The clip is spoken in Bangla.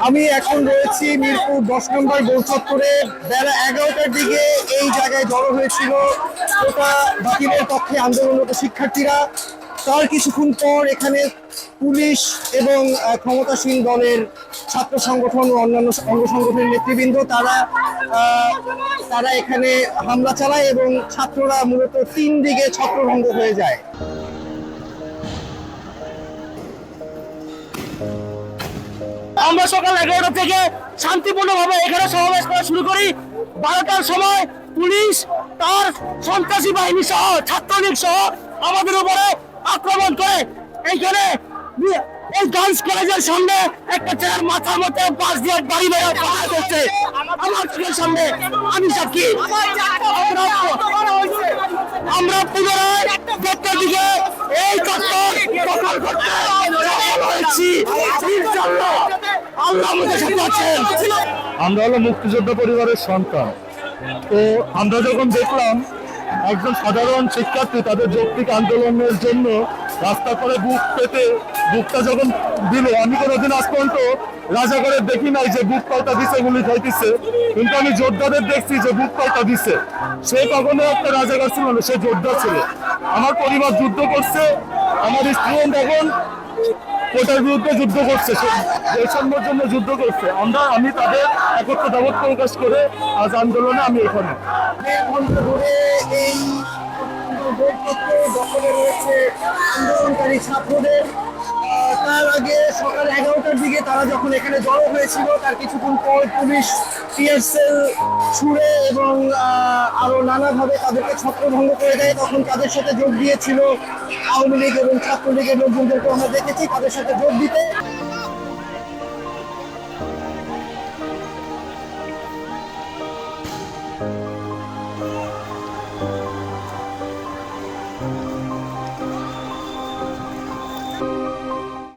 আমি এখন রয়েছি মিরপুর 10 নম্বর গোল চত্বরে। বেলা 11টার দিকে এই জায়গায় জড়ো হয়েছিল কোটা বাতিলের পক্ষে আন্দোলনরত শিক্ষার্থীরা। তার কিছুক্ষণ পর এখানে পুলিশ এবং ক্ষমতাসীন দলের ছাত্র সংগঠন ও অন্যান্য অঙ্গ সংগঠনের নেতৃবৃন্দ তারা এখানে হামলা চালায় এবং ছাত্ররা মূলত 3 দিকে ছত্রভঙ্গ হয়ে যায়। আমরা সকাল 11টা থেকে শান্তিপূর্ণভাবে এখানে সমাবেশ করা শুরু করি। 12টার সময় পুলিশ তার সন্ত্রাসী বাহিনী সহ ছাত্রলীগ সহ আমাদের উপরে আক্রমণ করে। এইখানে এই গার্লস কলেজের সামনে একটা চেয়ার মাথার মধ্যে পাশ দিয়ে বাড়ি বেড়ে পাহাড় করছে আমার চোখের সামনে। আমি সাক্ষী। আমরা পুনরায় 4টার দিকে এই চত্বর দখল করতে সফল হয়েছি। ইনশাআল্লাহ আল্লাহ আমাদের সাথে আছেন। আমরা হলো মুক্তিযোদ্ধা পরিবারের সন্তান। তো আমরা যখন দেখলাম একজন সাধারণ শিক্ষার্থী তাদের যৌক্তিক আন্দোলনের জন্য রাস্তা করে বুক পেতে বুকটা যখন দিল, আমি কোনোদিন আজ পর্যন্ত রাজাকারের দেখি নাই যে বুক পাল্টা দিছে, গুলি খাইতেছে, কিন্তু আমি যোদ্ধাদের দেখছি যে বুক পাল্টা দিছে। সে কখনো একটা রাজাকার ছিল না, সে যোদ্ধা ছিল। আমার পরিবার যুদ্ধ করছে, আমার স্টুডেন্ট এখন কোটার বিরুদ্ধে যুদ্ধ করছে, বৈষম্যের জন্য যুদ্ধ করছে। আমি তাদের একত্রতাবোধ প্রকাশ করে আজ আন্দোলনে আমি এখানে। দখলে রয়েছে আন্দোলনকারী ছাত্রদের। তার আগে সকাল 11টার দিকে তারা যখন এখানে জড়ো হয়েছিল, তার কিছুক্ষণ পর পুলিশ টিয়ারশেল ছুড়ে এবং আরো নানাভাবে তাদেরকে ছত্রভঙ্গ করে দেয়। তখন তাদের সাথে যোগ দিয়েছিল আওয়ামী লীগ এবং ছাত্রলীগের লোকজনদেরকে আমরা দেখেছি তাদের সাথে যোগ দিতে।